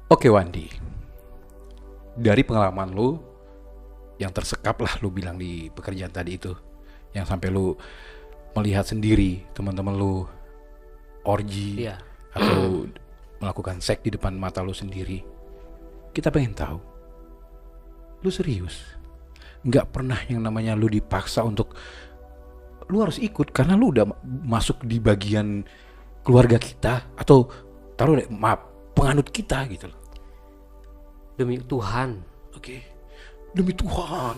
Oke Wandi, dari pengalaman lu yang tersekap lah lu bilang di pekerjaan tadi itu, yang sampai lu melihat sendiri teman-teman lu orgi Iya. atau melakukan seks di depan mata lu sendiri. Kita pengen tahu, lu serius? Nggak pernah yang namanya lu dipaksa untuk lu harus ikut karena lu udah masuk di bagian keluarga kita atau taruh deh, maaf, penganut kita gitu loh. Demi Tuhan. Oke. Demi Tuhan.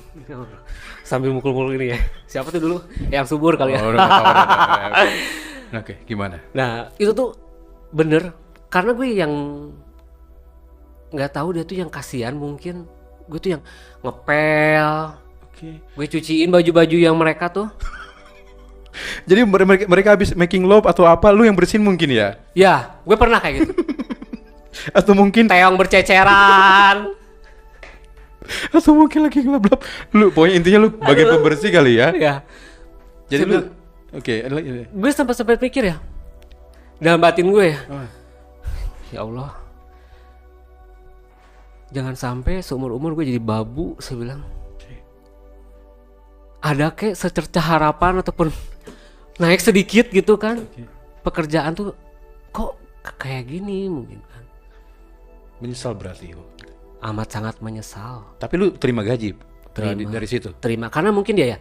Sambil mukul-mukul ini ya. Siapa tuh dulu? Yang subur kali ya. Oh, udah ketawa. Oke, gimana? Nah, itu tuh bener. Karena gue yang nggak tahu, dia tuh yang kasihan mungkin. Gue tuh yang ngepel. Oke. Gue cuciin baju-baju yang mereka tuh. Jadi mereka habis making love atau apa, lu yang bersihin mungkin ya? Ya, gue pernah kayak gitu. Atau mungkin Teong berceceran. atau mungkin lagi ngelap-lap. Lu pokoknya intinya lu bagian pembersih kali ya. Ya. Jadi Saya lu bilang, oke, gue sempat pikir ya. Dalam batin gue ya. Ya Allah. Jangan sampai seumur-umur gue jadi babu, saya bilang. Ada kayak secercah harapan ataupun naik sedikit gitu kan. Pekerjaan tuh kok kayak gini mungkin kan. menyesal berarti lu. Amat sangat menyesal. Tapi lu terima gaji Terima. dari situ. Terima, karena mungkin dia ya.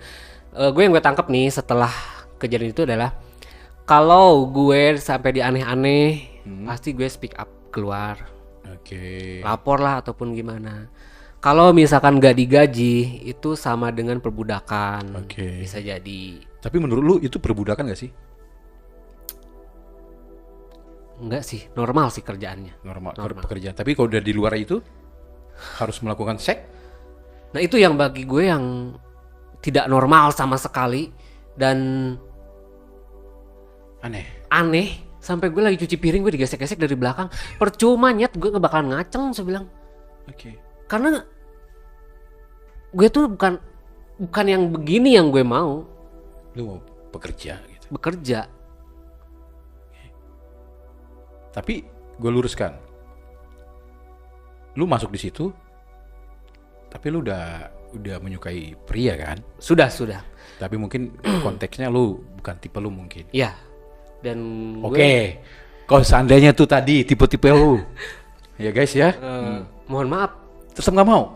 Gue yang gue tangkap nih setelah kejadian itu adalah kalau gue sampai di aneh-aneh, pasti gue speak up keluar. Oke. Lapor lah ataupun gimana. Kalau misalkan gak digaji itu sama dengan perbudakan. Oke. Bisa jadi. Tapi menurut lu itu perbudakan gak sih? Enggak sih, normal sih kerjaannya. Normal. Pekerjaan. Tapi kalau udah di luar itu harus melakukan seks? Nah itu yang bagi gue yang tidak normal sama sekali. Dan aneh. Sampai gue lagi cuci piring, gue digesek-gesek dari belakang. Percuma nyet, gue gak bakalan ngaceng, saya bilang. Oke. Karena gue tuh bukan yang begini yang gue mau. Lu mau bekerja gitu. Bekerja. Tapi gue luruskan, lu masuk di situ, tapi lu udah menyukai pria kan? Sudah. Tapi mungkin konteksnya lu bukan tipe lu mungkin. Ya. Dan Oke. Kalau seandainya tuh tadi tipe-tipe lu, ya guys ya, mohon maaf, tetap nggak mau?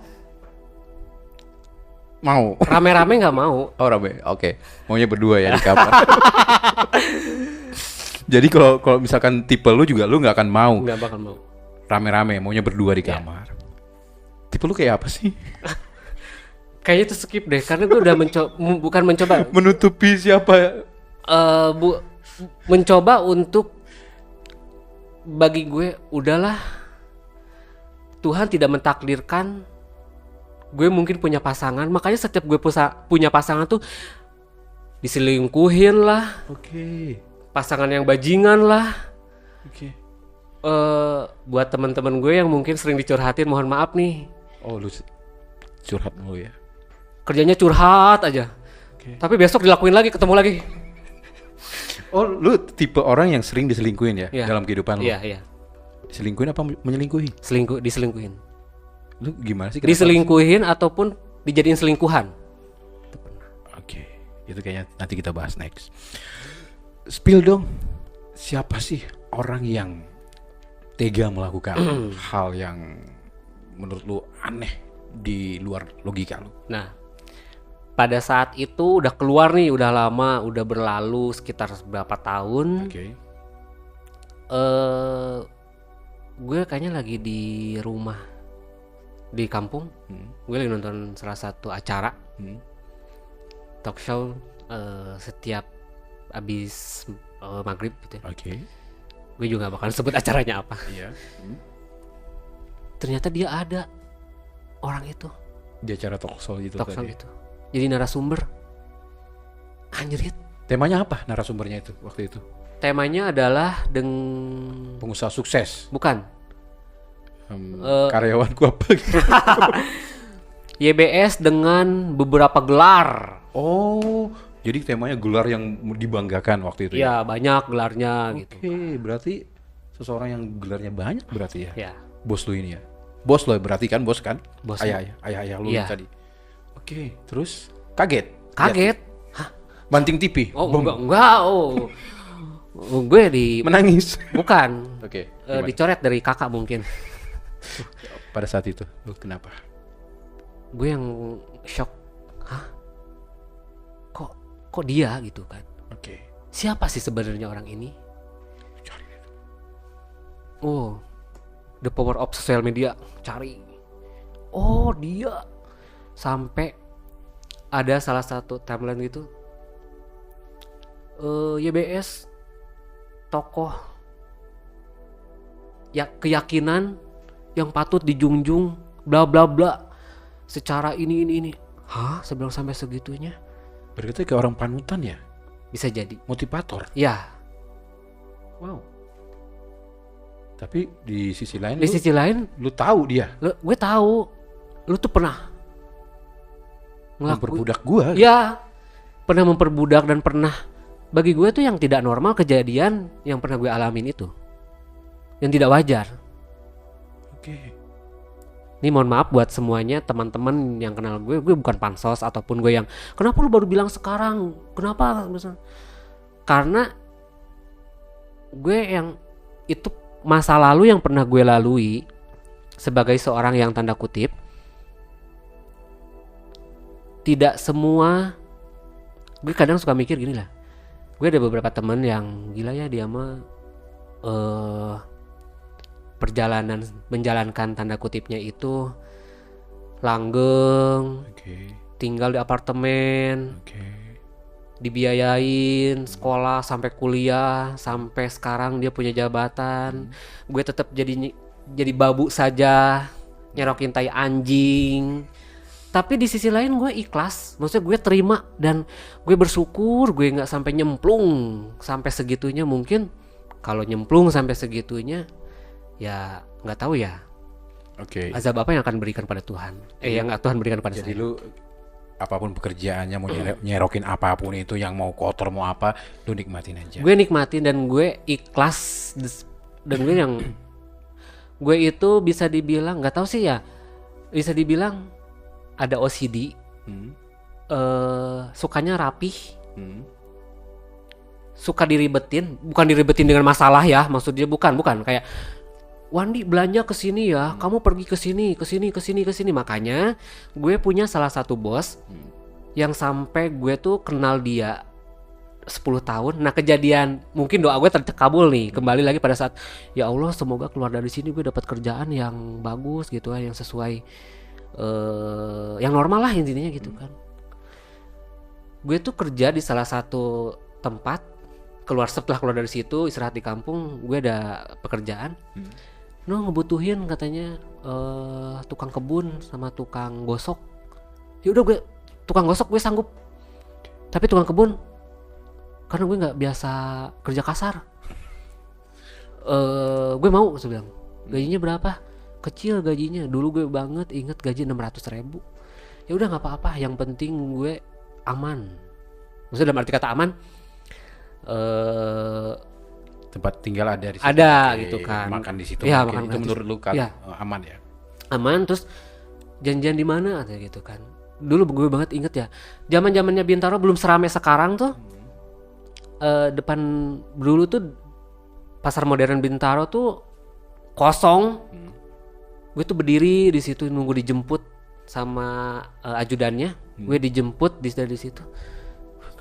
Mau? rame-rame nggak mau. Oh rame, oke. Maunya berdua ya di kamar. Jadi kalau misalkan tipe lu juga lu nggak akan mau Nggak bakal mau. rame-rame, maunya berdua di kamar. Tipe lu kayak apa sih? Kayaknya itu skip deh, karena gue udah bukan mencoba, Menutupi siapa? mencoba untuk bagi gue udahlah, Tuhan tidak mentakdirkan gue mungkin punya pasangan, makanya setiap gue punya pasangan tuh diselingkuhin lah, Oke. pasangan yang bajingan lah. Oke. Buat teman-teman gue yang mungkin sering dicurhatin, mohon maaf nih, Oh lu curhat mulu ya? kerjanya curhat aja. Oke. Tapi besok dilakuin lagi, ketemu lagi. Oh lu tipe orang yang sering diselingkuhin ya Iya. dalam kehidupan lu? Iya. Diselingkuhin apa menyelingkuhi? Diselingkuhin. Lu gimana sih? Kenapa? Diselingkuhin ataupun dijadiin selingkuhan. Oke, itu kayaknya nanti kita bahas next. Spill dong, siapa sih orang yang tega melakukan hal yang menurut lu aneh di luar logika lu? Nah, pada saat itu udah keluar nih, udah lama, udah berlalu sekitar berapa tahun. Oke. Gue kayaknya lagi di rumah di kampung. Gue lagi nonton salah satu acara talk show setiap abis maghrib gitu ya. Oke. Gue juga gak bakalan sebut acaranya apa. Iya. Ternyata dia ada, orang itu, Di acara talk show itu talk show tadi. itu. Jadi narasumber. Anjrit. Temanya apa narasumbernya itu waktu itu? Temanya adalah Pengusaha sukses. bukan. Karyawanku apa gitu. YBS dengan beberapa gelar. Oh, jadi temanya gelar yang dibanggakan waktu itu Ya, banyak gelarnya gitu. Oke, berarti seseorang yang gelarnya banyak berarti ya? Ya. Bos lu ini ya. Bos lo berarti kan, bos kan? Bos. Ayah lu Iya. tadi. Oke, terus kaget. Kaget. Hah? Banting TV. Oh, Bom. enggak. Oh. Gue Menangis. bukan. Oke. Dicoret dari kakak mungkin. Pada saat itu, lu kenapa? Gue yang shock. Hah? Kok dia gitu kan? Oke. Siapa sih sebenarnya orang ini? Cari. Oh, the power of social media. Cari. Oh, dia. Sampai ada salah satu timeline gitu. YBS tokoh ya keyakinan yang patut dijunjung bla bla bla secara ini. Hah? Sebelum sampai segitunya? Berarti kayak orang panutan ya? Bisa jadi. Motivator. Ya, Wow. Tapi di sisi lain di sisi lain lu tahu dia gue tahu lu tuh pernah memperbudak gua. ya, pernah memperbudak dan pernah, bagi gue tuh yang tidak normal kejadian yang pernah gue alamin itu, yang tidak wajar. Oke. Ini mohon maaf buat semuanya teman-teman yang kenal gue bukan pansos ataupun gue yang kenapa lu baru bilang sekarang, kenapa? Karena gue yang itu masa lalu yang pernah gue lalui sebagai seorang yang tanda kutip tidak semua. Gue kadang suka mikir gini lah, gue ada beberapa teman yang gila ya dia mah perjalanan menjalankan tanda kutipnya itu langgeng, Oke. tinggal di apartemen, Oke. dibiayain sekolah sampai kuliah, sampai sekarang dia punya jabatan. Gue tetap jadi babu saja, nyerokin tai anjing. Tapi di sisi lain gue ikhlas, maksudnya gue terima dan gue bersyukur gue nggak sampai nyemplung sampai segitunya. Mungkin kalau nyemplung sampai segitunya ya nggak tahu ya Oke. azab apa yang akan berikan pada Tuhan, yang Tuhan berikan pada Jadi saya. lu apapun pekerjaannya mau nyerokin apapun itu, yang mau kotor mau apa, lu nikmatin aja. Gue nikmatin dan gue ikhlas dan gue itu bisa dibilang, nggak tahu sih ya, bisa dibilang ada OCD, Hmm. sukanya rapih, Hmm. suka diribetin, bukan diribetin dengan masalah ya, maksudnya bukan kayak Wandi belanja ke sini ya, kamu pergi ke sini. Makanya gue punya salah satu bos yang sampai gue tuh kenal dia 10 tahun. Nah, kejadian mungkin doa gue terkabul nih. Kembali lagi pada saat ya Allah, semoga keluar dari sini gue dapat kerjaan yang bagus gitu ya, yang sesuai yang normal lah intinya gitu kan. Gue tuh kerja di salah satu tempat, setelah keluar dari situ istirahat di kampung, gue ada pekerjaan. Ngebutuhin katanya tukang kebun sama tukang gosok. Ya udah, gue tukang gosok gue sanggup. Tapi tukang kebun karena gue nggak biasa kerja kasar. Gue mau, saya bilang. Gajinya berapa? Kecil gajinya. Dulu gue banget inget gaji 600.000. Ya udah nggak apa-apa. Yang penting gue aman. Maksudnya dalam arti kata aman, Tempat tinggal ada di situ. ada Oke, gitu kan. Makan di situ. Ya, Oke, makan itu gratis. menurut lu kan Ya. aman ya. Aman. Terus janjian di mana ada gitu kan. Dulu gue banget inget ya, zaman-zamannya Bintaro belum seramai sekarang tuh. Depan dulu tuh pasar modern Bintaro tuh kosong. Gue tuh berdiri di situ nunggu dijemput sama ajudannya. Gue dijemput dari situ.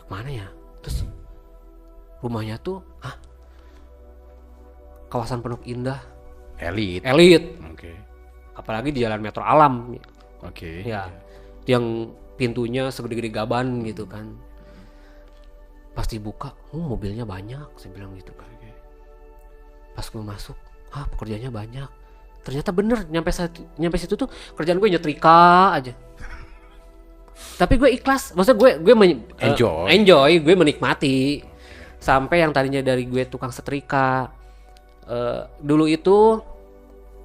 Kemana ya? Terus rumahnya tuh kawasan Pondok Indah, Elit. Oke. apalagi di Jalan Metro Alam Oke. ya, yang pintunya segede-gede gaban gitu kan. Pasti buka, mobilnya banyak, saya bilang gitu kan. Pas gue masuk, pekerjaannya banyak. Ternyata bener, nyampe situ tuh kerjaan gue nyetrika aja. Tapi gue ikhlas, maksudnya gue enjoy, gue menikmati. Sampai yang tadinya dari gue tukang setrika, dulu itu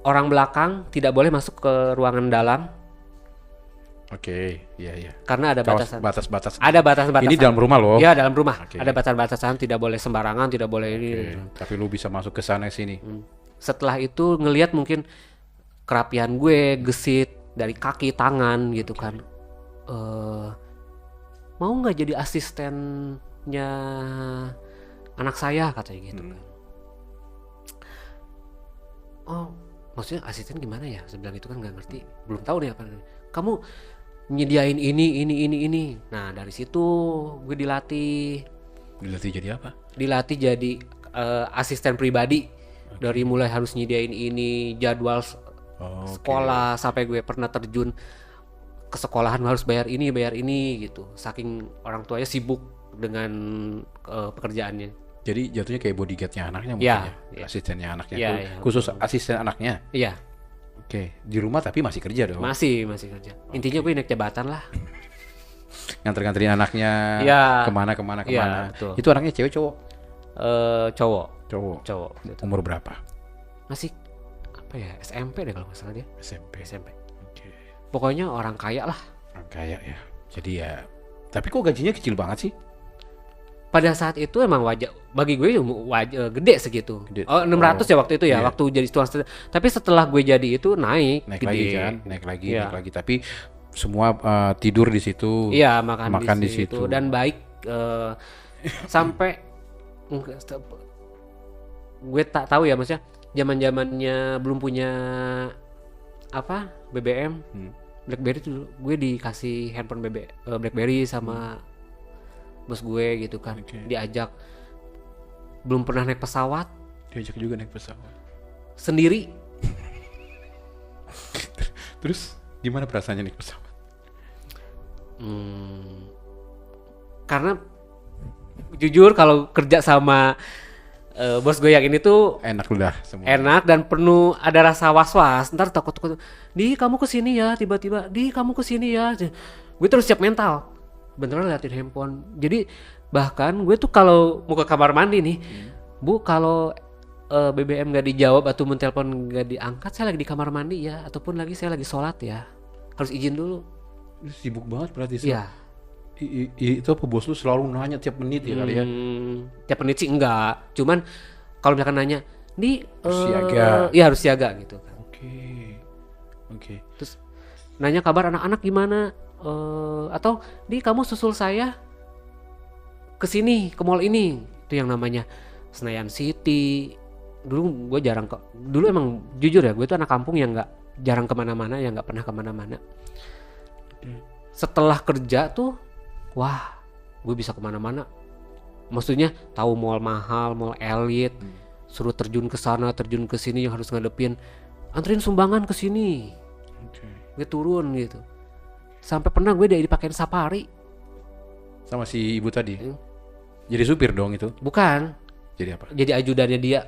orang belakang tidak boleh masuk ke ruangan dalam. Oke, iya. Karena ada batasan. Batas-batas. Ada batasan-batasan. Ini dalam rumah loh. Ya, dalam rumah. Oke. Ada batasan-batasan, tidak boleh sembarangan, tidak boleh ini. Oke, tapi lu bisa masuk ke sana sini. Setelah itu ngelihat mungkin kerapian gue, gesit dari kaki, tangan gitu kan. Mau nggak jadi asistennya anak saya katanya gitu kan. Oh, maksudnya asisten gimana ya? Saya bilang itu kan nggak ngerti, belum tahu nih apa. Kamu nyediain ini. Nah dari situ gue dilatih jadi apa? Dilatih jadi asisten pribadi. Dari mulai harus nyediain ini jadwal sekolah sampai gue pernah terjun ke sekolahan harus bayar ini gitu. Saking orang tuanya sibuk dengan pekerjaannya. Jadi jatuhnya kayak bodyguardnya anaknya mungkin ya. Asistennya anaknya. Khusus asisten anaknya. Iya. Oke, di rumah tapi masih kerja dong. Masih kerja. Intinya gue naik jabatan lah. Nganter-nganterin anaknya kemana. Ya, betul. Itu anaknya cewek cowok? Cowok. Gitu. Umur berapa? Masih apa ya? SMP deh kalau nggak salah dia. SMP. Okay. Pokoknya orang kaya lah. Orang kaya ya. Jadi ya. Tapi kok gajinya kecil banget sih? Pada saat itu emang wajar bagi gue gede segitu. 600 ya waktu itu ya, waktu jadi tukang setir. Tapi setelah gue jadi itu naik lagi. Tapi semua tidur di situ. Iya, makan di situ dan baik sampai gue tak tahu ya, maksudnya zaman-zamannya belum punya apa BBM, BlackBerry tuh gue dikasih handphone BlackBerry sama bos gue gitu kan. Diajak, belum pernah naik pesawat, diajak juga naik pesawat sendiri. Terus gimana perasaannya naik pesawat? Karena jujur kalau kerja sama bos gue yang ini tuh enak udah semua. Enak dan penuh ada rasa was-was. Ntar takut kamu kesini ya, tiba-tiba kamu kesini ya. Gue terus siap mental, beneran liatin handphone. Jadi bahkan gue tuh kalau mau ke kamar mandi nih, Bu, kalau BBM gak dijawab atau menelpon gak diangkat, saya lagi di kamar mandi ya, ataupun saya lagi sholat ya, harus izin dulu. Sibuk banget berarti. Iya. Itu apa bos lu selalu nanya tiap menit ya kali ya? Tiap menit sih enggak, cuman kalau misalkan nanya siaga. Ya harus siaga gitu kan. Oke. Terus nanya kabar anak-anak gimana, atau kamu susul saya ke sini, ke mall ini, itu yang namanya Senayan City. Dulu gue jarang dulu emang jujur ya, gue tuh anak kampung yang jarang kemana-mana, yang nggak pernah kemana-mana. Setelah kerja tuh wah, gue bisa kemana-mana. Maksudnya tahu mall mahal, mall elit, suruh terjun ke sana, terjun ke sini, yang harus ngadepin anterin sumbangan ke sini. Gue turun gitu. Sampai pernah gue dipakein safari sama si ibu tadi. Jadi supir dong itu? Bukan. Jadi apa? Jadi ajudannya dia.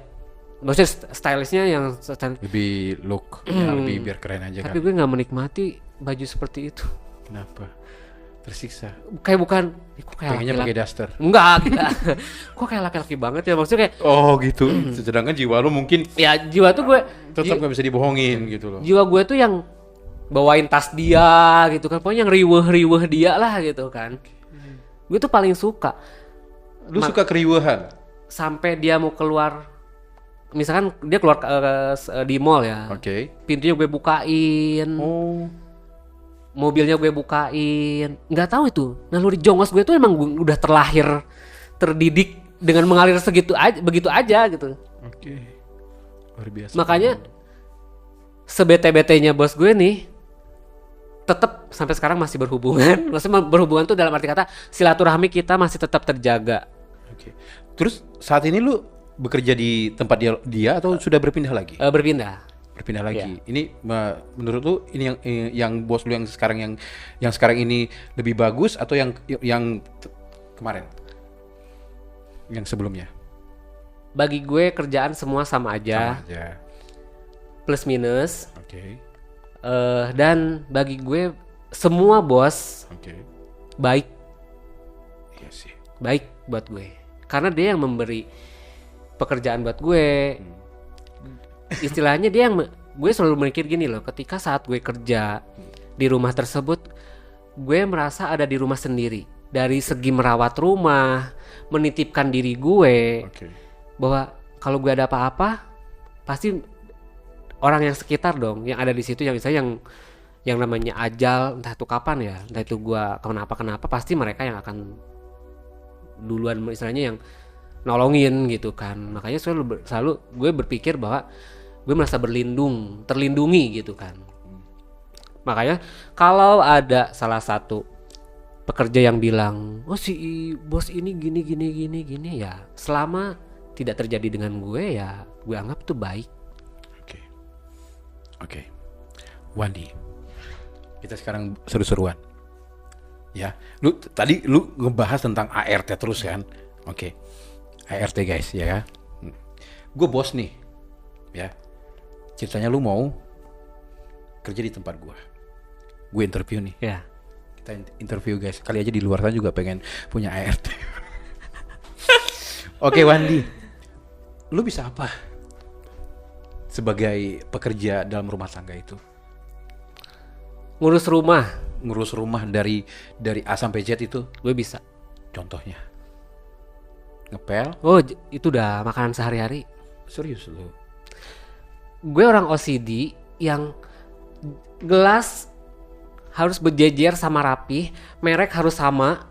Maksudnya stylishnya yang lebih look, ya lebih biar keren aja. Tapi gue nggak menikmati baju seperti itu. Kenapa? Tersiksa. Kayak bukan, kok kayak pengennya pakai daster. Enggak. Kok kayak laki-laki banget ya, maksudnya kayak gitu. Sedangkan jiwa lu mungkin ya, jiwa tuh gue tetap gak bisa dibohongin gitu loh. Jiwa gue tuh yang bawain tas dia gitu kan, pokoknya yang riweh dia lah gitu kan. Gue tuh paling suka. Lu suka keriuhan? Sampai dia mau keluar, misalkan dia keluar di mall ya. Pintunya gue bukain. Mobilnya gue bukain, nggak tahu itu naluri jongos gue tuh emang udah terdidik dengan mengalir begitu aja gitu. Luar biasa. Makanya sebete-betenya bos gue nih tetap sampai sekarang masih berhubungan. Maksudnya berhubungan tuh dalam arti kata silaturahmi kita masih tetap terjaga. Terus saat ini lu bekerja di tempat dia atau sudah berpindah lagi? Berpindah lagi. Ini menurut lu ini yang bos lu yang sekarang ini lebih bagus atau yang kemarin? Yang sebelumnya? Bagi gue kerjaan semua sama aja. Plus minus. Dan bagi gue semua bos baik. Iya sih. Baik buat gue. Karena dia yang memberi pekerjaan buat gue. Istilahnya gue selalu mikir gini loh, ketika saat gue kerja di rumah tersebut, gue merasa ada di rumah sendiri. Dari segi merawat rumah, menitipkan diri gue, bahwa kalau gue ada apa-apa, pasti orang yang sekitar dong, yang ada di situ, yang misalnya yang namanya ajal, entah itu kapan ya, entah itu gua kenapa pasti mereka yang akan duluan istilahnya yang nolongin gitu kan. Makanya selalu gue berpikir bahwa gue merasa terlindungi gitu kan. Makanya kalau ada salah satu pekerja yang bilang, oh si bos ini gini ya, selama tidak terjadi dengan gue ya gue anggap itu baik. Oke. Wandi, kita sekarang seru-seruan. Ya, tadi lu ngebahas tentang ART terus kan? Oke. ART guys, ya kan? Gue bos nih, ya. Ceritanya lu mau kerja di tempat gue interview nih. Ya. Kita interview guys, kali aja di luar sana juga pengen punya ART. Oke Wandi, lu bisa apa sebagai pekerja dalam rumah tangga itu? Ngurus rumah dari A sampai Z itu, gue bisa. contohnya ngepel. Oh itu udah makanan sehari-hari. Serius lu? Gue orang OCD yang gelas harus berjejer sama rapi, merek harus sama.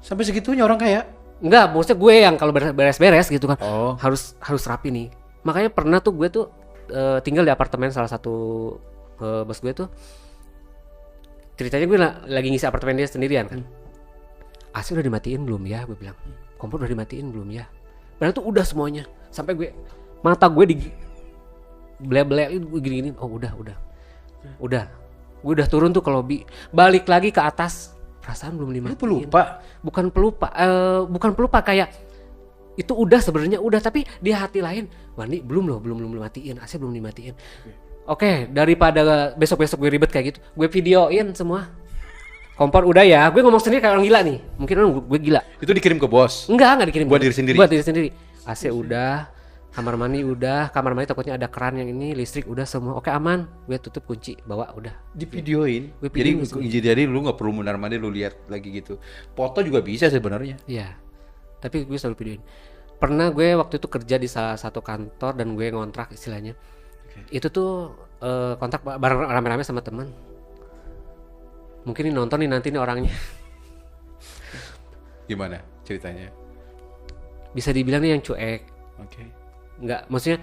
Sampai segitunya orang kaya? Enggak, maksudnya gue yang kalau beres-beres gitu kan, Oh. harus rapi nih. Makanya pernah tuh gue tuh tinggal di apartemen salah satu bos gue tuh. Ceritanya gue lagi ngisi apartemen dia sendirian kan. AC udah dimatiin belum ya? Gue bilang. Kompor udah dimatiin belum ya? Padahal tuh udah semuanya. Sampai mata gue di bele-bele gini-gini. Oh udah. Udah. Gue udah turun tuh ke lobby. Balik lagi ke atas. Perasaan belum dimatiin. Lu pelupa? Bukan pelupa kayak itu udah sebenarnya udah, tapi di hati lain, Wandi belum dimatiin, AC belum dimatiin. Oke, daripada besok-besok gue ribet kayak gitu, gue videoin semua. Kompor udah ya, gue ngomong sendiri kayak orang gila nih. Mungkin orang gue gila. Itu dikirim ke bos? Enggak dikirim. Buat diri sendiri? Buat diri sendiri. AC udah, kamar mandi udah, kamar mandi takutnya ada keran yang ini, listrik udah semua. Oke aman, gue tutup kunci, bawa udah. Di videoin? Gue videoin Jadi lu gak perlu mundar-mandir, lu lihat lagi gitu. Foto juga bisa sebenarnya. Iya, tapi gue selalu videoin. Pernah gue waktu itu kerja di salah satu kantor dan gue ngontrak istilahnya. Itu tuh kontrak bareng rame-rame sama teman. Mungkin ini nonton nih nanti nih orangnya. Gimana ceritanya? Bisa dibilang nih yang cuek. Oke. Enggak, maksudnya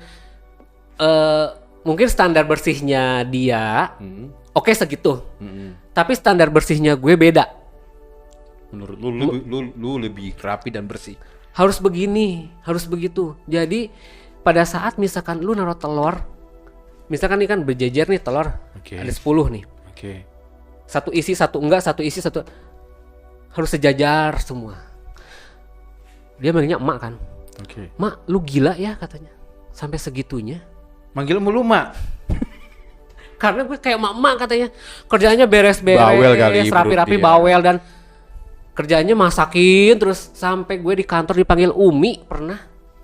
mungkin standar bersihnya dia oke segitu. Tapi standar bersihnya gue beda. Menurut lu lebih rapi dan bersih. Harus begini, harus begitu. Jadi pada saat misalkan lu naruh telur, misalkan ini kan berjejer nih telur, ada 10 nih. Oke. Satu isi, satu enggak, satu isi, satu harus sejajar semua. Dia manggilnya emak kan. Oke. Mak, lu gila ya katanya. Sampai segitunya. Manggil mulu mak. Karena gue kayak emak-emak katanya. Kerjanya beres-beres, Bawel kali, rapi-rapi, bro, bawel dan kerjanya masakin terus sampai gue di kantor dipanggil Umi pernah.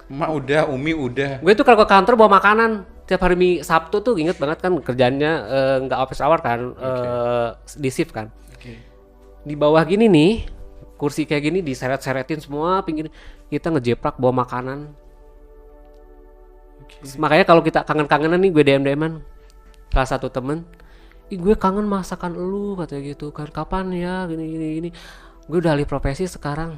Mak udah, Umi udah. Gue tuh kalau ke kantor bawa makanan tiap hari Sabtu tuh, inget banget kan kerjanya nggak office hour kan, di shift kan. Di bawah gini nih, kursi kayak gini diseret-seretin semua pinggir, kita ngejeprak bawa makanan. Makanya kalau kita kangen-kangenan nih, gue DM-an salah satu temen, gue kangen masakan lu katanya gitu kan, kapan ya gini. Gue udah alih profesi sekarang.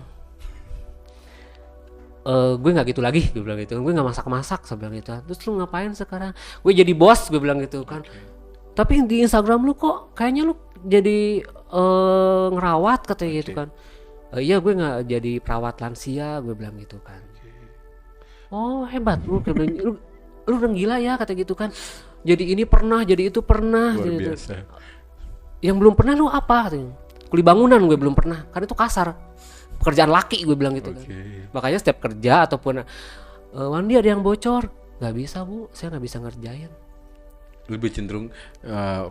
Gue nggak gitu lagi, gue bilang gitu. Gue nggak masak-masak, saya bilang gitu. Terus lu ngapain sekarang? Gue jadi bos, gue bilang gitu kan. Tapi di Instagram lu kok kayaknya lu jadi ngerawat katanya gitu kan. Iya, gue nggak jadi perawat lansia, gue bilang gitu kan. Oh hebat, lu orang gila ya kata gitu kan. Jadi ini pernah, jadi itu pernah. Luar jadi biasa. itu. Yang belum pernah lu apa katanya? Kuli bangunan gue belum pernah, karena itu kasar. Pekerjaan laki gue bilang gitu kan. Makanya setiap kerja ataupun Wandi ada yang bocor, nggak bisa bu, saya nggak bisa ngerjain. Lebih cenderung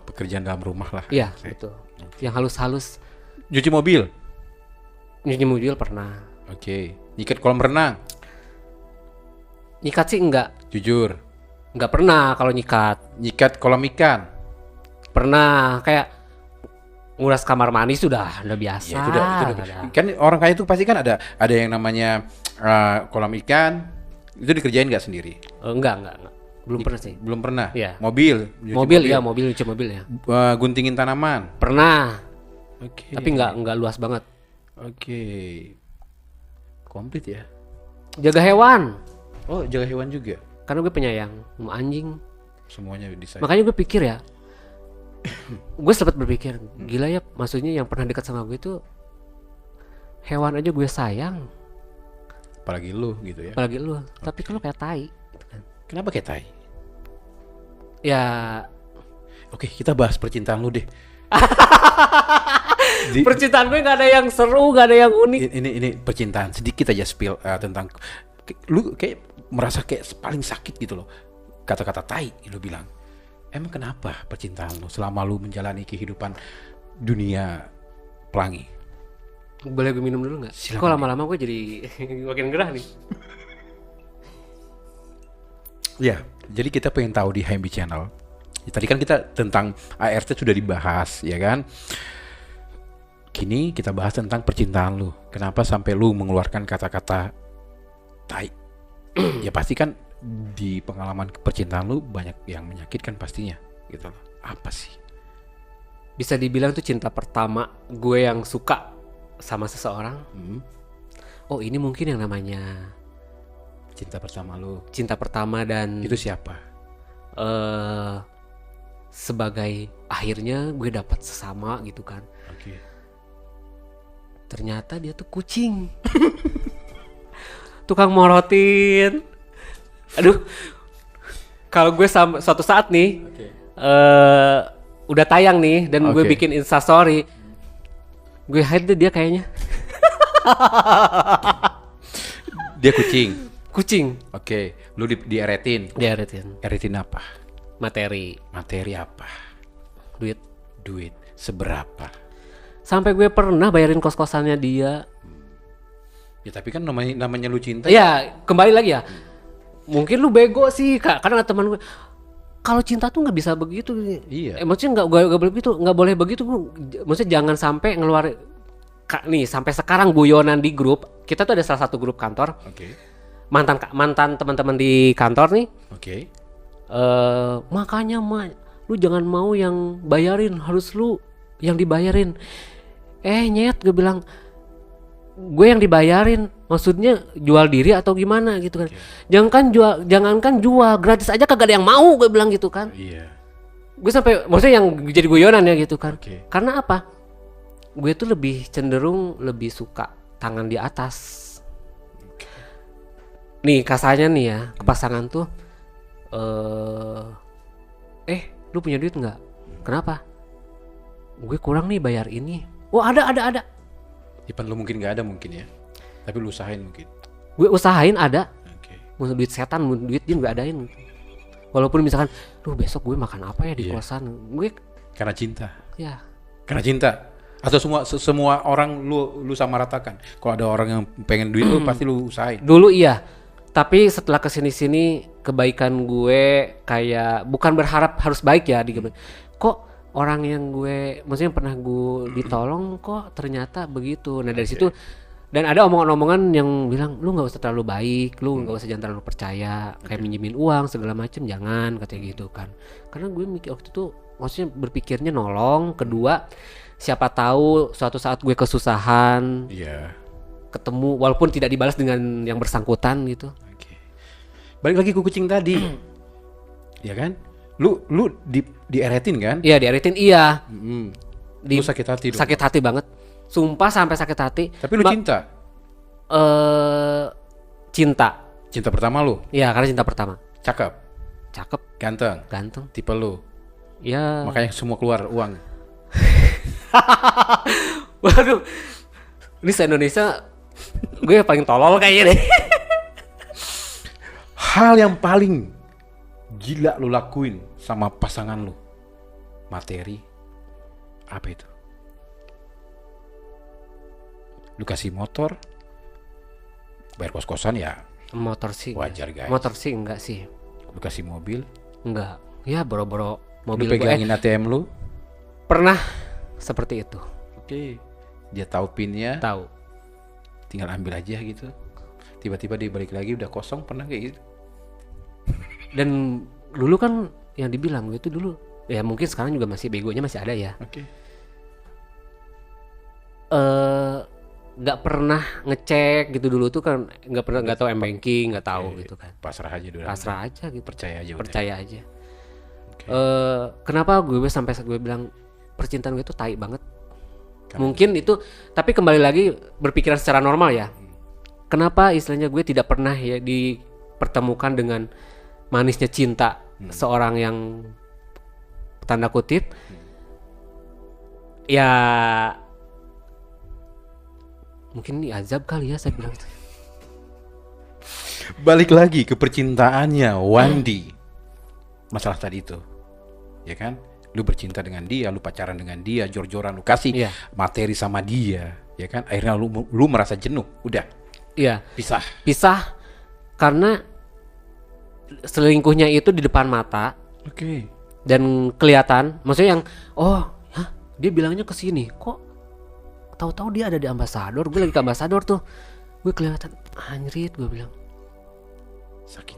pekerjaan dalam rumah lah. Iya betul. Yang halus-halus. Cuci mobil. Nyuci mobil pernah. Oke. Nyikat kolam renang. Nyikat sih enggak. Jujur. Enggak pernah kalau nyikat. Nyikat kolam ikan. Pernah kayak nguras kamar mandi sudah biasa. Ya, itu udah. Kan orang kaya itu pasti kan ada yang namanya kolam ikan. Itu dikerjain nggak sendiri? Enggak. Belum pernah sih. Belum pernah. Iya. Mobil. Nyuci mobil ya. Guntingin tanaman. Pernah. Oke. Tapi nggak luas banget. Oke. Komplit ya. Jaga hewan. Oh, jaga hewan juga. Karena gue penyayang sama anjing. Semuanya disayang. Makanya gue pikir ya. Gue sempat berpikir, gila ya, maksudnya yang pernah dekat sama gue itu hewan aja gue sayang, Apalagi lu gitu ya. apalagi lu. Tapi kalau kayak tai gitu kan. Kenapa kayak tai? Ya Oke, kita bahas percintaan lu deh. percintaan gue nggak ada yang seru, nggak ada yang unik. Ini percintaan sedikit aja spill tentang lu kayak merasa kayak paling sakit gitu loh. Kata-kata tai lu bilang. Emang kenapa percintaan lu selama lu menjalani kehidupan dunia pelangi? Boleh gue minum dulu nggak? Silakan. Kok lama-lama gue jadi makin gerah nih. Ya, jadi kita pengen tahu di HMB Channel. Tadi kan kita tentang ART sudah dibahas, ya kan? Kini kita bahas tentang percintaan lu. Kenapa sampai lu mengeluarkan kata-kata tai? Ya pasti kan di pengalaman percintaan lu banyak yang menyakitkan pastinya, gitu loh. Apa sih? Bisa dibilang tuh cinta pertama gue yang suka sama seseorang. Oh, ini mungkin yang namanya Cinta pertama lu. cinta pertama, dan Itu siapa? sebagai akhirnya gue dapat sesama gitu kan. Oke. Ternyata dia tuh kucing. Tukang morotin. Aduh. Kalau gue suatu saat nih udah tayang nih dan gue Oke. bikin instastory, gue hide deh dia kayaknya. Dia kucing. Kucing. Oke, lu dieretin. Dia retin. Eretin apa? Materi, Materi apa? duit. Duit. Seberapa? Sampai gue pernah bayarin kos-kosannya dia. Ya tapi kan namanya lu cinta. Ya, kembali lagi ya. Mungkin lu bego sih, Kak. Karena teman gue, kalau cinta tuh nggak bisa begitu. Iya. Maksudnya nggak boleh begitu, nggak boleh begitu. Maksudnya jangan sampai ngeluarin. Nih sampai sekarang guyonan di grup. Kita tuh ada salah satu grup kantor. Oke. Mantan teman-teman di kantor nih. Oke. Makanya lu jangan mau yang bayarin, harus lu yang dibayarin. Nyet, gue bilang, gue yang dibayarin, maksudnya jual diri atau gimana gitu kan. Jangankan jual gratis aja kagak ada yang mau, gue bilang gitu kan. Iya. Gue sampai maksudnya yang jadi guyonan ya gitu kan. Oke. Karena apa? Gue tuh lebih cenderung lebih suka tangan di atas. Nih kasarnya nih ya, ke pasangan tuh lu punya duit nggak? Kenapa? Gue kurang nih bayar ini. Oh, ada. Ipan lu mungkin nggak ada mungkin ya. Tapi lu usahain mungkin. Gue usahain ada. Oke. Mau duit setan, mau duit dia nggak adain. Walaupun misalkan, besok gue makan apa ya di Iya. kosan? Gue Karena cinta. ya Karena cinta. Atau semua orang lu sama ratakan. Kalau ada orang yang pengen duit lu pasti lu usahain. dulu iya. Tapi setelah kesini kebaikan gue kayak bukan berharap harus baik ya. Kok orang yang gue, maksudnya pernah gue ditolong kok ternyata begitu. Nah dari situ, dan ada omongan-omongan yang bilang lu nggak usah terlalu baik, lu nggak usah jangan terlalu percaya, kayak minjemin uang segala macem jangan, katanya gitu kan. Karena gue mikir waktu itu, maksudnya berpikirnya nolong. Kedua, siapa tahu suatu saat gue kesusahan, Iya. ketemu walaupun tidak dibalas dengan yang bersangkutan gitu. Oke. Balik lagi ke kucing tadi. Ya kan? Lu dieretin kan? Iya diaritin iya. Lu sakit hati dong. Sakit hati banget. Sumpah sampai sakit hati. Tapi lu cinta. Cinta. Cinta pertama lu. Iya karena cinta pertama. Cakep, Cakep, ganteng, ganteng. tipe lu. Ya. Makanya semua keluar uang. Waduh. Ini se-Indonesia gue paling tolol kayaknya deh. Hal yang paling gila lu lakuin sama pasangan lu. Materi. Apa itu? Lu kasih motor. Bayar kos-kosan ya Motor sih. wajar guys. Motor sih enggak sih. Lu kasih mobil. Enggak. Ya boro-boro Lu mobil gue. pegangin ATM lu. Pernah seperti itu. Oke. Dia tahu pinnya. Tahu. Tinggal ambil aja gitu. Tiba-tiba dia balik lagi udah kosong, pernah kayak gitu? Dan dulu kan yang dibilang gue itu dulu ya, mungkin sekarang juga masih begonya masih ada ya. Oke. Nggak pernah ngecek gitu dulu tuh kan, nggak tahu m-banking, nggak tahu gitu kan, Pasrah aja dulu. pasrah aja gitu, Percaya aja. percaya aja. Oke. Kenapa gue sampai gue bilang percintaan gue itu tai banget? Karena Mungkin itu, tapi kembali lagi berpikiran secara normal ya. Kenapa istilahnya gue tidak pernah ya dipertemukan dengan manisnya cinta seorang yang tanda kutip ya, mungkin ini azab kali ya, saya bilang itu. Balik lagi ke percintaannya Wandi. Masalah tadi itu, ya kan? Lu bercinta dengan dia, lu pacaran dengan dia, jor-joran lu kasih Iya. materi sama dia, ya kan? Akhirnya lu merasa jenuh, udah Iya, pisah. karena selingkuhnya itu di depan mata Oke. dan kelihatan, maksudnya yang dia bilangnya ke sini, kok tahu-tahu dia ada di ambasador, gue lagi ke ambasador tuh, gue kelihatan anjrit, gue bilang, Sakit.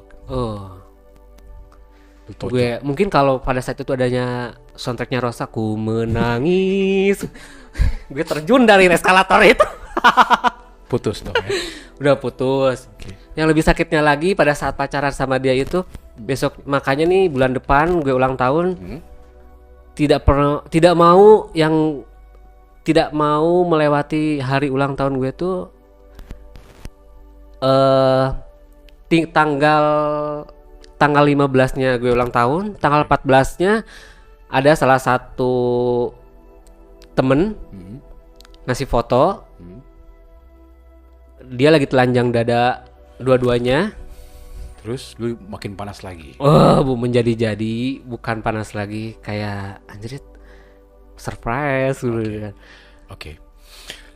gue mungkin kalau pada saat itu adanya soundtracknya Rosa, ku menangis, gue terjun dari eskalator itu. Putus dong ya. Udah putus. Oke. Yang lebih sakitnya lagi pada saat pacaran sama dia itu, besok, makanya nih bulan depan gue ulang tahun, tidak mau melewati hari ulang tahun gue tuh tanggal 15-nya gue ulang tahun, tanggal 14-nya ada salah satu temen ngasih foto, dia lagi telanjang dada dua-duanya. Terus lu makin panas lagi. Menjadi-jadi, bukan panas lagi, kayak anjrit, surprise gitu kan. Oke.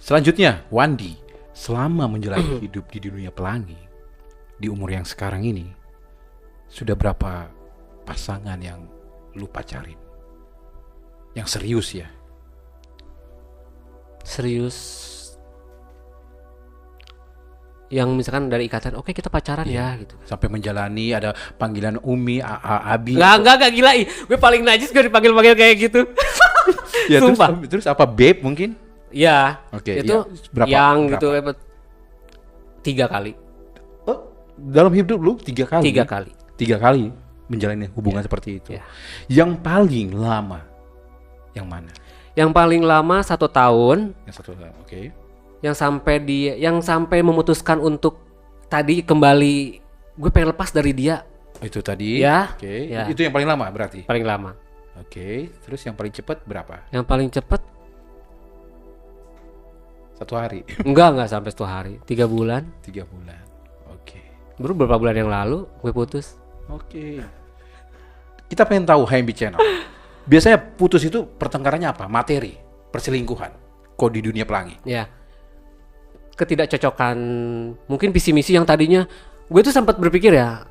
Selanjutnya, Wandi, selama menjalani hidup di dunia pelangi, di umur yang sekarang ini, sudah berapa pasangan yang lu pacarin? Yang serius ya? Serius, yang misalkan dari ikatan, oke kita pacaran ya gitu. Sampai menjalani ada panggilan Umi, Abi. Enggak gila, gue paling najis gue dipanggil kayak gitu. Ya, Sumpah. Terus apa, babe mungkin? Ya, Oke, itu iya. Berapa? yang gitu 3 kali. Oh, dalam hidup lu 3 kali? 3 kali. 3 kali menjalani hubungan seperti itu. Ya. Yang paling lama yang mana? Yang paling lama 1 tahun, Yang satu, oke. yang sampai memutuskan untuk tadi kembali, gue pengen lepas dari dia. Itu tadi. Ya. Oke. Ya. Itu yang paling lama berarti. Paling lama. Oke. Terus yang paling cepat berapa? Yang paling cepet 1 hari. enggak sampai 1 hari, 3 bulan. 3 bulan. Oke. Baru beberapa bulan yang lalu gue putus. Oke. Kita pengen tahu HMB Channel. Biasanya putus itu pertengkarannya apa? Materi, perselingkuhan. Kok di dunia pelangi? Ya, ketidakcocokan, mungkin visi misi yang tadinya gue tuh sempat berpikir ya.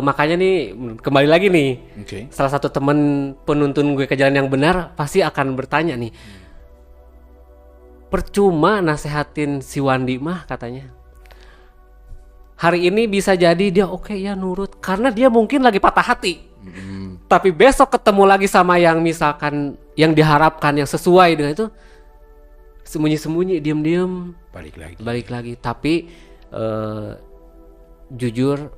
Makanya nih kembali lagi nih, Oke. salah satu temen penuntun gue ke jalan yang benar pasti akan bertanya nih, percuma nasehatin si Wandi mah, katanya. Hari ini bisa jadi dia oke ya nurut karena dia mungkin lagi patah hati. Tapi besok ketemu lagi sama yang misalkan yang diharapkan, yang sesuai dengan itu, sembunyi-sembunyi, diam-diam balik lagi. Tapi jujur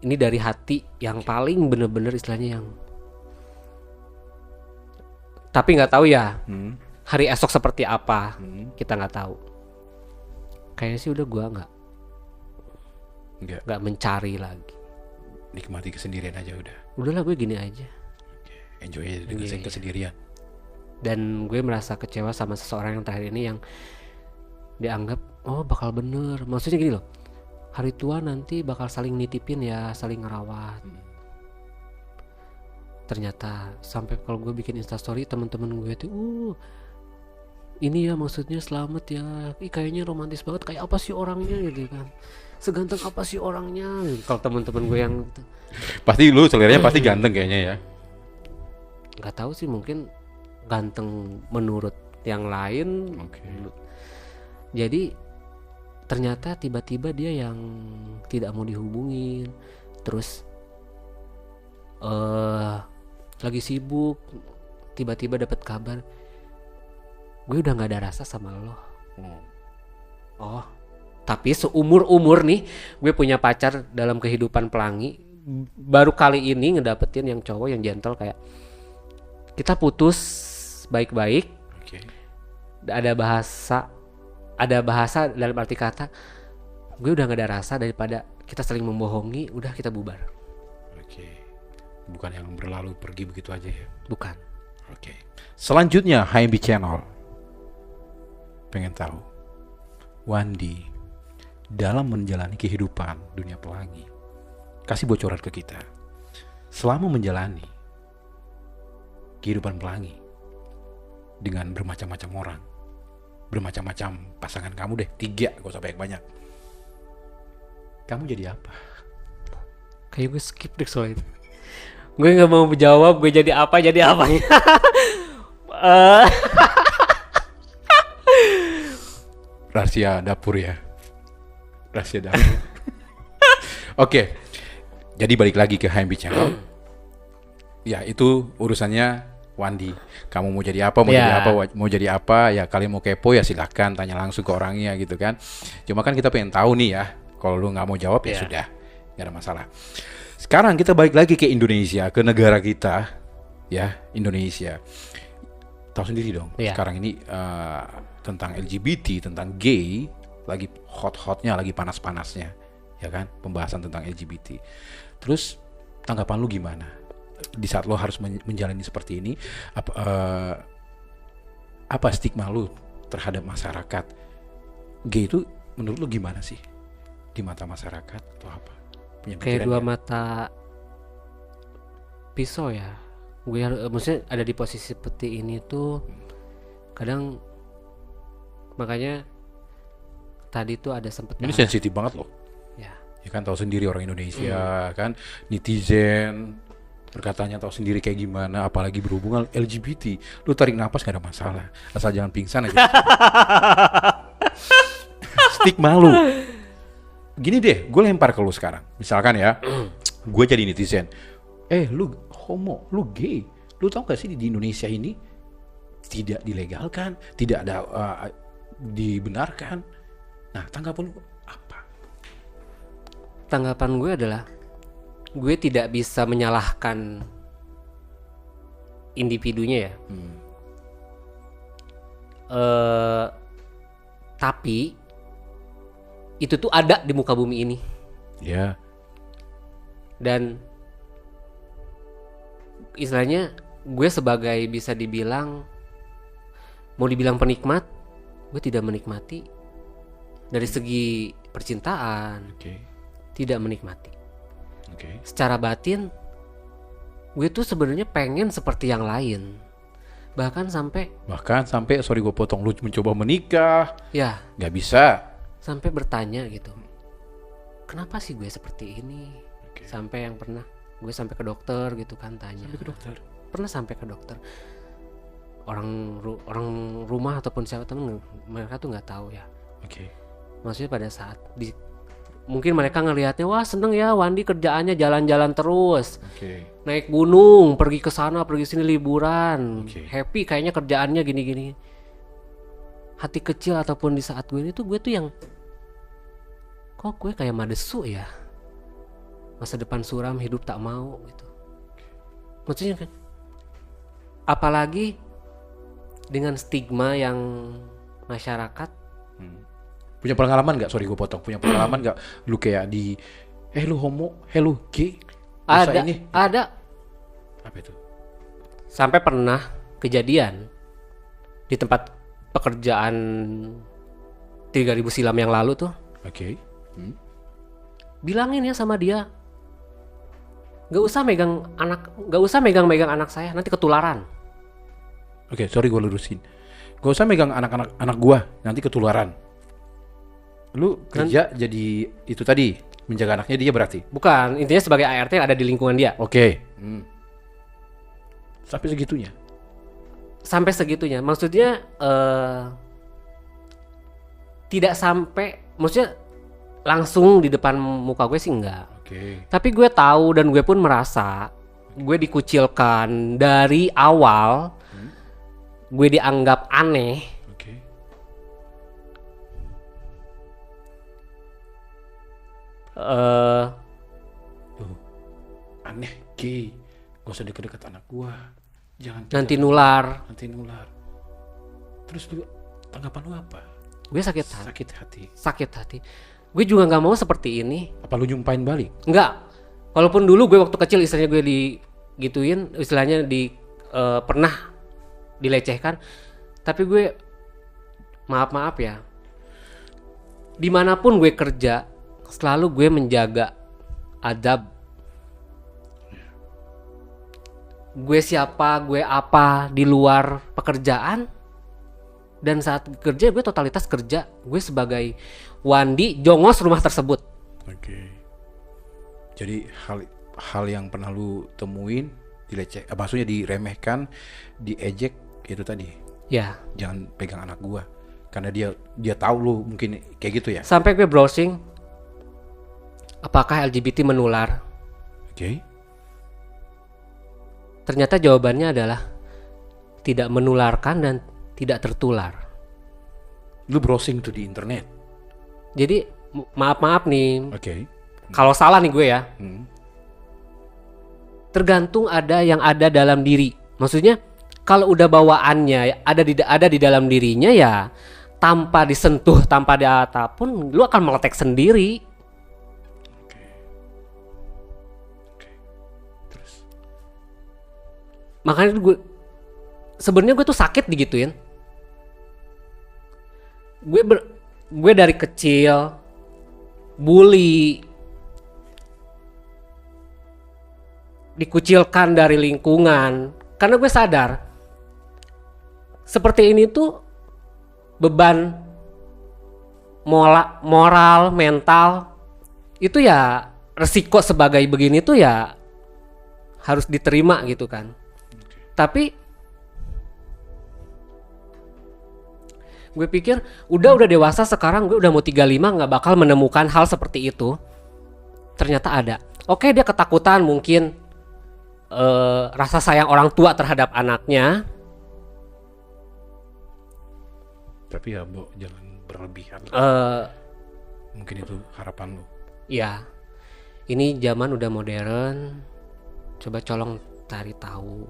ini dari hati yang paling bener-bener istilahnya yang, tapi nggak tahu ya hari esok seperti apa, kita nggak tahu. Kayaknya sih udah gua nggak mencari lagi, Nikmati kesendirian aja udah. udahlah gue gini aja. Enjoy aja dengan Iya. kesendirian. Dan gue merasa kecewa sama seseorang yang terakhir ini yang dianggap bakal bener, maksudnya gini loh, hari tua nanti bakal saling nitipin ya, saling ngerawat. Ternyata sampai kalau gue bikin instastory, teman-teman gue tuh ini ya maksudnya selamat ya, kayaknya romantis banget, kayak apa sih orangnya gitu kan, seganteng apa sih orangnya. Kalau teman-teman gue yang gitu, Pasti lu seleranya pasti ganteng kayaknya ya. nggak tahu sih, mungkin ganteng menurut yang lain. Oke. Jadi ternyata tiba-tiba dia yang tidak mau dihubungin, terus lagi sibuk, tiba-tiba dapat kabar gue udah nggak ada rasa sama lo. Oh, tapi seumur nih gue punya pacar dalam kehidupan pelangi, baru kali ini ngedapetin yang cowok yang gentle kayak kita putus baik-baik. Oke. Ada bahasa dalam arti kata gue udah gak ada rasa, daripada kita saling membohongi, udah kita bubar. Oke. Bukan yang berlalu pergi begitu aja ya. Bukan. Oke. Selanjutnya HMB Channel pengen tahu Wandi dalam menjalani kehidupan dunia pelangi, kasih bocoran ke kita selama menjalani kehidupan pelangi dengan bermacam-macam orang, bermacam-macam pasangan kamu deh, 3, gak usah banyak-banyak. Kamu jadi apa? Kayak gue skip deh soal itu. Gue nggak mau menjawab gue jadi apa Rahasia dapur ya. Rahasia dapur. Oke. Jadi balik lagi ke HMB Channel. Ya, itu urusannya Wandi. Kamu mau jadi apa, mau jadi apa, ya kalian mau kepo ya silahkan tanya langsung ke orangnya gitu kan. Cuma kan kita pengen tahu nih ya. Kalau lu nggak mau jawab ya sudah, nggak ada masalah. Sekarang kita balik lagi ke Indonesia, ke negara kita, ya Indonesia. Tahu sendiri dong. Sekarang ini tentang LGBT, tentang gay, lagi hot-hotnya, lagi panas-panasnya, ya kan? Pembahasan tentang LGBT. Terus tanggapan lu gimana? Di saat lo harus menjalani seperti ini, apa stigma lu terhadap masyarakat gay itu menurut lu gimana sih di mata masyarakat atau apa? Kayak dua mata pisau ya. Gue maksudnya ada di posisi seperti ini tuh kadang, makanya tadi tuh ada sempet ini sensitif banget loh. Ya kan tahu sendiri orang Indonesia kan, netizen berkatanya tahu sendiri kayak gimana, apalagi berhubungan LGBT. Lu tarik napas gak ada masalah, asal jangan pingsan aja. Stigma lu. Gini deh, gue lempar ke lu sekarang. Misalkan ya, gue jadi netizen. Lu homo, lu gay. Lu tahu gak sih di Indonesia ini tidak dilegalkan, tidak ada dibenarkan. Nah, tanggapan lu apa? Tanggapan gue adalah gue tidak bisa menyalahkan individunya ya. Tapi itu tuh ada di muka bumi ini. Ya. Dan istilahnya gue sebagai bisa dibilang, mau dibilang penikmat, gue tidak menikmati. Dari segi percintaan, tidak menikmati. Secara batin, gue tuh sebenarnya pengen seperti yang lain. Bahkan sampai sorry gue potong, lu mencoba menikah, ya nggak bisa. Sampai bertanya gitu, kenapa sih gue seperti ini? Sampai yang pernah gue sampai ke dokter gitu kan, tanya. Pernah sampai ke dokter. Orang rumah ataupun siapa temen mereka tuh nggak tahu ya. Maksudnya pada saat mungkin mereka ngelihatnya, wah seneng ya Wandi kerjaannya jalan-jalan terus, naik gunung, pergi ke sana, pergi sini liburan, happy kayaknya kerjaannya gini-gini. Hati kecil ataupun di saat gue tuh yang, kok gue kayak madesu ya, masa depan suram, hidup tak mau gitu. Maksudnya kan, apalagi dengan stigma yang masyarakat. Punya pengalaman gak? Sorry gue potong. Punya pengalaman gak? Lu kayak di lu homo, lu gay. Ada. Apa itu? Sampai pernah kejadian di tempat pekerjaan 3000 silam yang lalu tuh. Bilangin ya sama dia, gak usah megang anak saya, nanti ketularan. Sorry gue lurusin. Gak usah megang anak gua, nanti ketularan. Lu kerja jadi itu tadi, menjaga anaknya dia berarti? Bukan, intinya sebagai ART yang ada di lingkungan dia. Sampai segitunya? Sampai segitunya, maksudnya tidak sampai, maksudnya langsung di depan muka gue sih enggak. Oke. Tapi gue tahu dan gue pun merasa gue dikucilkan dari awal. Gue dianggap aneh. Oke. Aneh, Ki. Gak usah deket-deket anak gua. Jangan. Nanti nular. Nanti nular. Terus lu tanggapan lu apa? Gue sakit hati. Sakit hati. Sakit hati. Gue juga nggak mau seperti ini. Apa lu nyumpain balik? Nggak. Walaupun dulu gue waktu kecil istilahnya gue digituin, istilahnya pernah dilecehkan. Tapi gue maaf ya. Dimanapun gue kerja, selalu gue menjaga adab. Gue siapa, gue apa di luar pekerjaan. Dan saat kerja gue totalitas kerja. Gue sebagai Wandi jongos rumah tersebut. Oke. Jadi hal yang pernah lu temuin maksudnya diremehkan, diejek itu tadi. Ya. Jangan pegang anak gua. Karena dia tahu lu mungkin kayak gitu ya. Sampai gue browsing apakah LGBT menular? Oke. Ternyata jawabannya adalah tidak menularkan dan tidak tertular. Lu browsing tuh di internet. Jadi maaf nih. Oke. Kalau salah nih gue ya. Tergantung yang ada dalam diri. Maksudnya kalau udah bawaannya ada di dalam dirinya ya tanpa disentuh, tanpa diata pun lu akan meletek sendiri. Terus Makanya sebenarnya gue tuh sakit digituin. Gue dari kecil bully, dikucilkan dari lingkungan karena gue sadar seperti ini tuh beban moral, mental itu ya resiko sebagai begini tuh ya harus diterima gitu kan. Tapi gue pikir udah dewasa sekarang, gue udah mau 35 nggak bakal menemukan hal seperti itu. Ternyata ada. Oke, dia ketakutan mungkin rasa sayang orang tua terhadap anaknya. tapi ya Bo, jangan berlebihan. Mungkin itu harapan lu. Ya, ini zaman udah modern. Coba colong cari tahu.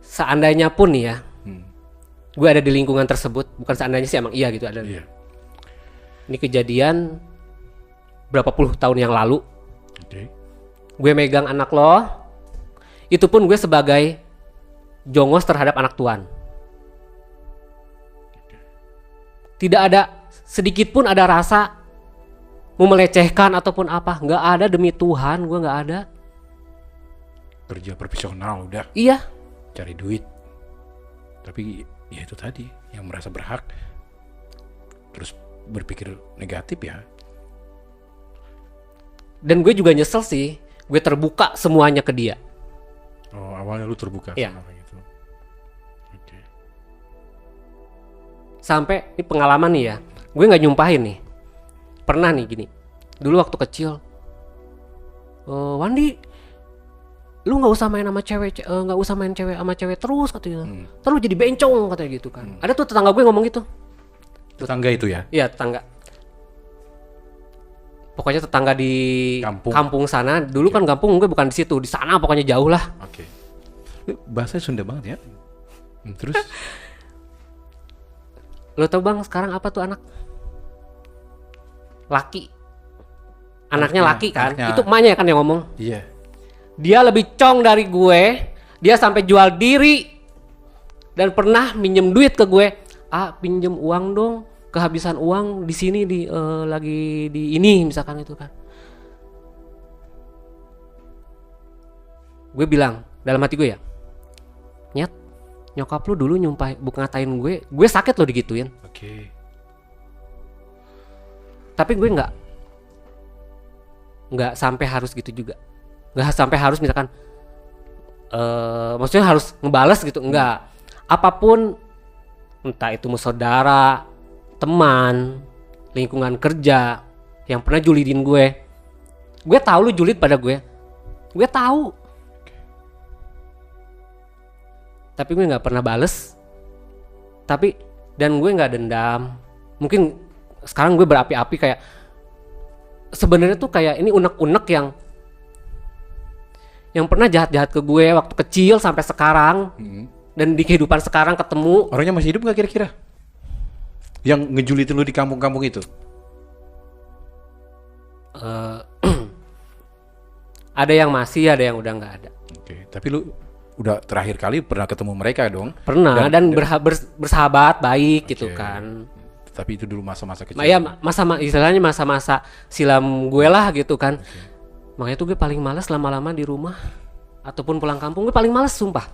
Seandainya pun nih ya, gue ada di lingkungan tersebut, bukan seandainya sih, emang iya gitu ada. Iya. Ini kejadian berapa puluh tahun yang lalu. Oke. Gue megang anak lo, itu pun gue sebagai jongos terhadap anak tuan. Tidak ada sedikit pun ada rasa mau melecehkan ataupun apa, nggak ada, demi Tuhan gue nggak ada. Kerja profesional udah. Iya. Cari duit. Tapi ya itu tadi, yang merasa berhak terus berpikir negatif ya. Dan gue juga nyesel sih, gue terbuka semuanya ke dia. Oh, awalnya lu terbuka Iya. sama orang itu. Oke. Sampai ini pengalaman nih ya, gue nggak nyumpahin nih. Pernah nih gini, dulu waktu kecil, Wandi, lu nggak usah main sama cewek, nggak usah main cewek sama cewek terus katanya. Terus jadi bencong katanya gitu kan. Ada tuh tetangga gue ngomong gitu. Tetangga itu ya? Iya, tetangga. Pokoknya tetangga di kampung sana. Dulu kan kampung gue bukan di situ, di sana pokoknya jauh lah. Oke. Bahasanya Sunda banget ya. Terus? Lo tau bang sekarang apa tuh anak? Laki. Anaknya laki kan? Anaknya. Itu emaknya kan yang ngomong. Iya. Dia lebih cong dari gue. Dia sampai jual diri. Dan pernah minjem duit ke gue. Pinjem uang dong. Kehabisan uang di sini lagi di ini misalkan itu kan. Gue bilang dalam hati gue ya, Nyet, nyokap lu dulu bukan ngatain gue sakit lo digituin. Oke. Tapi gue nggak sampai harus gitu juga, nggak sampai harus misalkan, maksudnya harus ngebales gitu, enggak. Apapun, entah itu saudara, teman, lingkungan kerja yang pernah julidin gue, Gue tahu lu julid pada gue tahu, tapi gue nggak pernah bales. Dan gue nggak dendam. Mungkin sekarang gue berapi-api kayak sebenarnya tuh kayak ini unek-unek yang pernah jahat-jahat ke gue waktu kecil sampai sekarang. Dan di kehidupan sekarang ketemu. Orangnya masih hidup nggak kira-kira? Yang ngejulitin lu di kampung-kampung itu? Ada yang masih, ada yang udah nggak ada. Oke, tapi lu udah terakhir kali pernah ketemu mereka dong? Pernah dan bersahabat baik gitu kan. Tapi itu dulu masa-masa kecil. Ya istilahnya masa-masa silam gue lah gitu kan. Makanya tuh gue paling malas lama-lama di rumah ataupun pulang kampung, gue paling malas sumpah.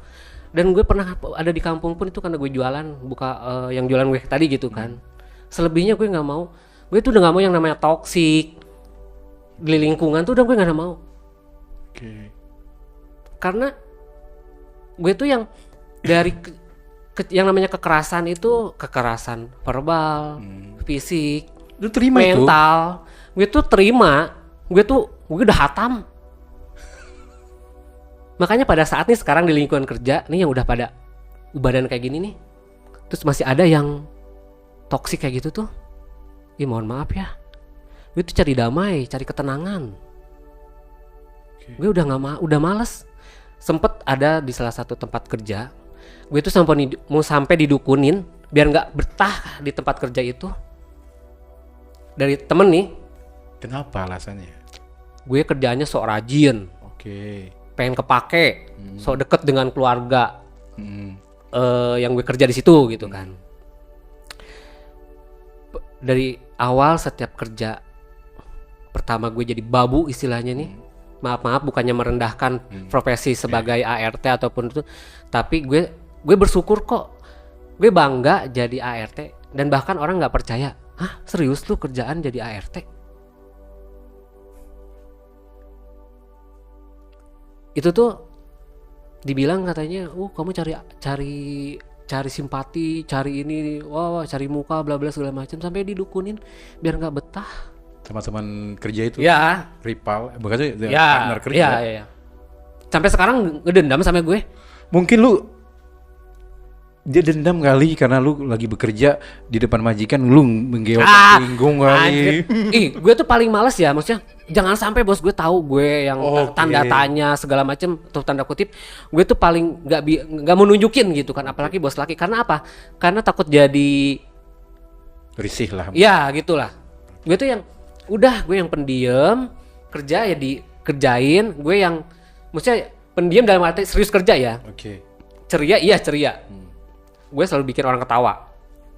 Dan gue pernah ada di kampung pun itu karena gue jualan, buka yang jualan gue tadi gitu kan. Selebihnya gue nggak mau. Gue tuh udah nggak mau yang namanya toksik di lingkungan tuh, udah gue nggak mau. Karena gue tuh yang dari yang namanya kekerasan itu kekerasan verbal, fisik, lu terima mental. Gue tuh terima, gue udah hatam. Makanya pada saat nih sekarang di lingkungan kerja nih yang udah pada badan kayak gini nih, terus masih ada yang toksik kayak gitu tuh, ya mohon maaf ya, gue tuh cari damai, cari ketenangan. Gue udah males. Sempet ada di salah satu tempat kerja, gue tuh mau sampai didukunin biar nggak betah di tempat kerja itu. Dari temen nih. Kenapa alasannya? Gue kerjaannya sok rajin. Pengen kepake, sok deket dengan keluarga yang gue kerja di situ gitu kan. Dari awal setiap kerja pertama gue jadi babu istilahnya nih. Maaf bukannya merendahkan profesi sebagai ART ataupun itu, tapi gue bersyukur kok, gue bangga jadi ART. Dan bahkan orang nggak percaya, hah serius lu kerjaan jadi ART? Itu tuh dibilang katanya, kamu cari simpati, cari ini, cari muka, bla bla segala macam, sampai didukunin biar nggak betah. Teman-teman kerja itu? Ya. Rival, bukannya ya, partner kerja? Ya. Sampai sekarang ngedendam sama gue. Mungkin dia dendam kali karena lu lagi bekerja di depan majikan, lu menggewek pinggung kali. Gue tuh paling males ya, maksudnya jangan sampai bos gue tahu gue yang tanda tanya segala macem atau tanda kutip. Gue tuh paling nggak mau nunjukin gitu kan, apalagi bos laki. Karena apa? Karena takut jadi risih lah. Ya gitulah. Gue tuh yang gue yang pendiam, kerja ya dikerjain. Gue yang maksudnya pendiam dalam arti serius kerja ya. Ceria ceria. Gue selalu bikin orang ketawa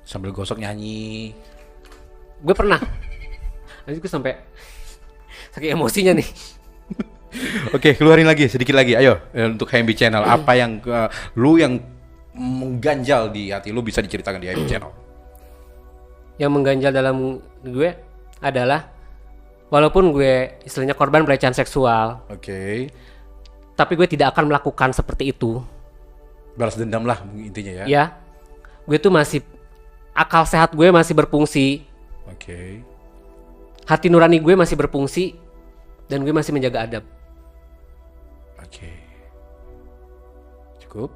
sambil gosok nyanyi. Gue pernah nanti gue sampai saking emosinya nih. Oke, keluarin lagi sedikit lagi, ayo untuk HMB Channel. Apa yang lu yang mengganjal di hati lu bisa diceritakan di HMB Channel? Yang mengganjal dalam gue adalah walaupun gue istilahnya korban pelecehan seksual, tapi gue tidak akan melakukan seperti itu. Balas dendam lah intinya ya. Ya, gue tuh masih akal sehat gue masih berfungsi. Hati nurani gue masih berfungsi dan gue masih menjaga adab. Cukup.